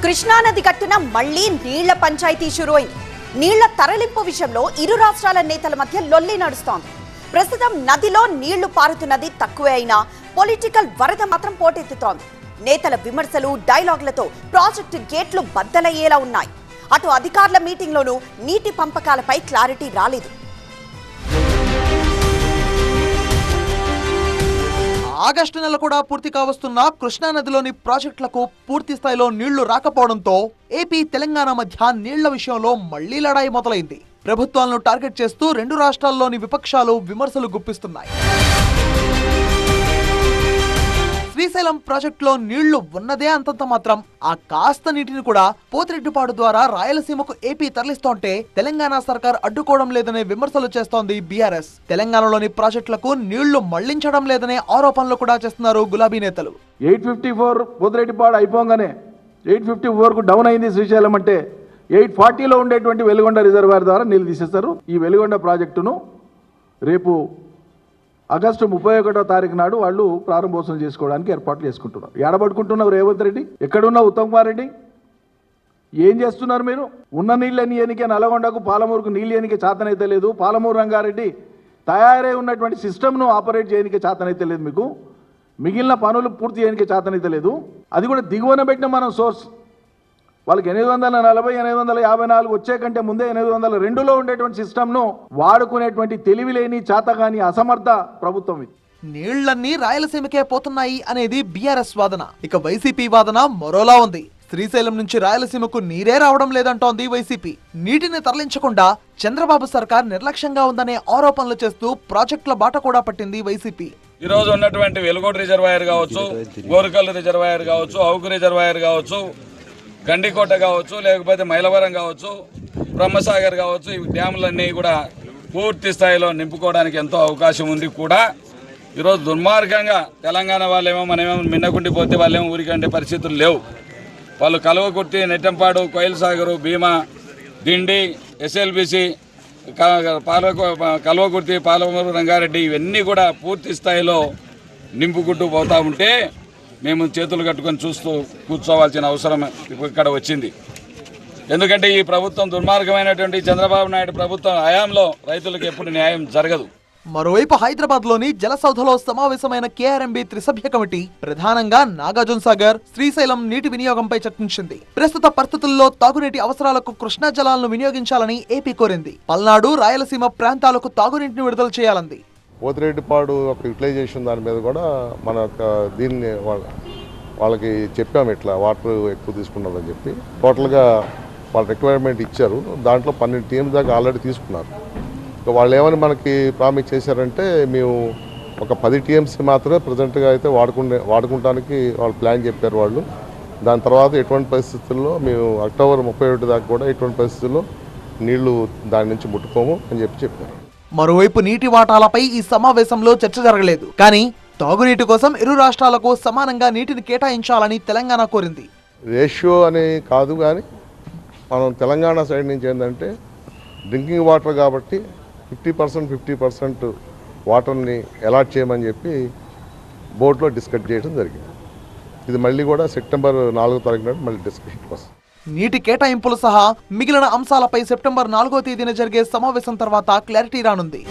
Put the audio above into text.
కృష్ణానది గట్టున మళ్లీ నీళ్ల పంచాయతీ షురువైంది. నీళ్ల తరలింపు విషయంలో ఇరు రాష్ట్రాల నేతల మధ్య లొల్లి నడుస్తోంది. ప్రస్తుతం నదిలో నీళ్లు పారుతున్నది తక్కువే అయినా పొలిటికల్ వరద మాత్రం పోటెత్తుతోంది. నేతల విమర్శలు, డైలాగులతో ప్రాజెక్టు గేట్లు బద్దలయ్యేలా ఉన్నాయి. అటు అధికారుల మీటింగ్లోనూ నీటి పంపకాలపై క్లారిటీ రాలేదు. ఆగస్టు నెల కూడా పూర్తి కావస్తున్న కృష్ణానదిలోని ప్రాజెక్టులకు పూర్తి స్థాయిలో నీళ్లు రాకపోవడంతో ఏపీ, తెలంగాణ మధ్య నీళ్ల విషయంలో మళ్లీ లడాయి మొదలైంది. ప్రభుత్వాలను టార్గెట్ చేస్తూ రెండు రాష్ట్రాల్లోని విపక్షాలు విమర్శలు గుప్పిస్తున్నాయి. శ్రీశైలం ప్రాజెక్టులో నీళ్లు ఉన్నదే అంతంత మాత్రం. ఆ కాస్త నీటిని కూడా పోతిరెడ్డిపాడు ద్వారా రాయలసీమకు ఏపీ తరలిస్తోంటే తెలంగాణ సర్కార్ అడ్డుకోవడం లేదనే విమర్శలు చేస్తోంది బీఆర్ఎస్. తెలంగాణలోని ప్రాజెక్టులకు నీళ్లు మళ్లించడం లేదనే ఆరోపణలు కూడా చేస్తున్నారు గులాబీ నేతలు. 854 పోతిరెడ్డిపాడు అయిపోగానే 854కు డౌన్ అయింది శ్రీశైలం అంటే 840లో ఉండేటువంటి వెలుగొండ రిజర్వాయర్ ద్వారా నీళ్లు తీసేస్తారు. ఈ వెలుగొండ ప్రాజెక్టును రేపు ఆగస్టు 31వ తారీఖు నాడు వాళ్ళు ప్రారంభోత్సవం చేసుకోవడానికి ఏర్పాట్లు చేసుకుంటున్నారు. ఏడబడుకుంటున్నారు రేవంత్ రెడ్డి, ఎక్కడున్న ఉత్తమ్ కుమార్ రెడ్డి, ఏం చేస్తున్నారు మీరు? ఉన్న నీళ్ళని ఎనికే నల్గొండకు, పాలమూరుకు నీళ్ళు ఎనికే చేతనైతే లేదు. పాలమూరు రంగారెడ్డి తయారై ఉన్నటువంటి సిస్టమ్ను ఆపరేట్ చేయనికే చేతనైతే లేదు. మీకు మిగిలిన పనులు పూర్తి చేయనికే చేతనైతే లేదు. అది కూడా దిగువన పెట్టిన మనం సోర్స్ వాళ్ళకి 840, 854 వచ్చే కంటే ముందే 802లో ఉండేటువంటి సిస్టమ్ను వాడుకునేటువంటి తెలివిలేని, చేతగాని, అసమర్థ ప్రభుత్వం ఇది. నీళ్లన్నీ రాయలసీమకే పోతున్నాయి అనేది బీఆర్ఎస్ వాదన. ఇక వైసీపీ వాదన మరోలా ఉంది. శ్రీశైలం నుంచి రాయలసీమకు నీరే రావడం లేదంటోంది వైసీపీ. నీటిని తరలించకుండా చంద్రబాబు సర్కార్ నిర్లక్ష్యంగా ఉందనే ఆరోపణలు చేస్తూ ప్రాజెక్టుల బాట కూడా పట్టింది వైసీపీ. ఈ రోజు ఉన్నటువంటి వెలుగోడు రిజర్వాయర్ కావచ్చు, గోరుకల్ రిజర్వాయర్ కావచ్చు, అవుకు రిజర్వాయర్ కావచ్చు, గండికోట కావచ్చు, లేకపోతే మైలవరం కావచ్చు, బ్రహ్మసాగర్ కావచ్చు, ఈ డ్యాములన్నీ కూడా పూర్తి స్థాయిలో నింపుకోవడానికి ఎంతో అవకాశం ఉంది. కూడా ఈరోజు దుర్మార్గంగా తెలంగాణ వాళ్ళేమో మనమేమో మిన్నకుండిపోతే వాళ్ళేమో ఊరికంటే పరిస్థితులు లేవు. వాళ్ళు కలువకుర్తి, నెట్టంపాడు, కోయిల్ సాగరు, భీమా, దిండి, ఎస్ఎల్బిసి, కలువకుర్తి, పాలమూరు రంగారెడ్డి ఇవన్నీ కూడా పూర్తి స్థాయిలో నింపుకుంటూ పోతూ ఉంటే మేము చేతులు కట్టుకొని చూస్తూ కూర్చోవాల్సిన అవసరం ఇక్కడ వచ్చింది. ఎందుకంటే ఈ ప్రభుత్వం దుర్మార్గమైనటువంటి చంద్రబాబు నాయుడు ప్రభుత్వం హయాంలో రైతులకు ఎప్పుడు న్యాయం జరగదు. మరోవైపు హైదరాబాద్ లోని జలసౌధలో సమావేశమైన కేఆర్ఎంబీ త్రిసభ్య కమిటీ ప్రధానంగా నాగార్జున సాగర్, శ్రీశైలం నీటి వినియోగంపై చర్చించింది. ప్రస్తుత పరిస్థితుల్లో తాగునీటి అవసరాలకు కృష్ణా జలాలను వినియోగించాలని ఏపీ కోరింది. పల్నాడు, రాయలసీమ ప్రాంతాలకు తాగునీటిని విడుదల చేయాలంది. పోతిరెడ్డిపాడు ఒక యూటిలైజేషన్ దాని మీద కూడా మన దీన్ని వాళ్ళకి చెప్పాము, ఇట్లా వాటర్ ఎక్కువ తీసుకున్నారని చెప్పి. టోటల్గా వాళ్ళ రిక్వైర్మెంట్ ఇచ్చారు. దాంట్లో 12 టీమ్స్ దాకా ఆల్రెడీ తీసుకున్నారు. ఇక వాళ్ళు ఏమని మనకి ప్రామిస్ చేశారంటే మేము ఒక 10 టీఎంసీ మాత్రమే ప్రజెంట్గా అయితే వాడుకుంటానికి వాళ్ళు ప్లాన్ చెప్పారు వాళ్ళు. దాని తర్వాత ఎటువంటి పరిస్థితుల్లో మేము అక్టోబర్ 31 దాకా కూడా ఎటువంటి పరిస్థితుల్లో నీళ్లు దాని నుంచి ముట్టుకోము అని చెప్పారు. మరోవైపు నీటి వాటాలపై ఈ సమావేశంలో చర్చ జరగలేదు. కానీ తాగునీటి కోసం ఇరు రాష్ట్రాలకు సమానంగా నీటిని కేటాయించాలని తెలంగాణ కోరింది. రేషియో అని కాదు, కానీ మనం తెలంగాణ సైడ్ నుంచి ఏంటంటే డ్రింకింగ్ వాటర్ కాబట్టి 50% వాటర్ని అలాట్ చేయమని చెప్పి బోర్డులో డిస్కస్ చేయడం జరిగింది. ఇది మళ్ళీ కూడా సెప్టెంబర్ 4వ తారీఖు నాడు మళ్ళీ డిస్కషన్ వస్తుంది. నీటి కేటాయింపులు సహా మిగిలిన అంశాలపై సెప్టెంబర్ 4వ తేదీన జరిగే సమావేశం తర్వాత క్లారిటీ రానుంది.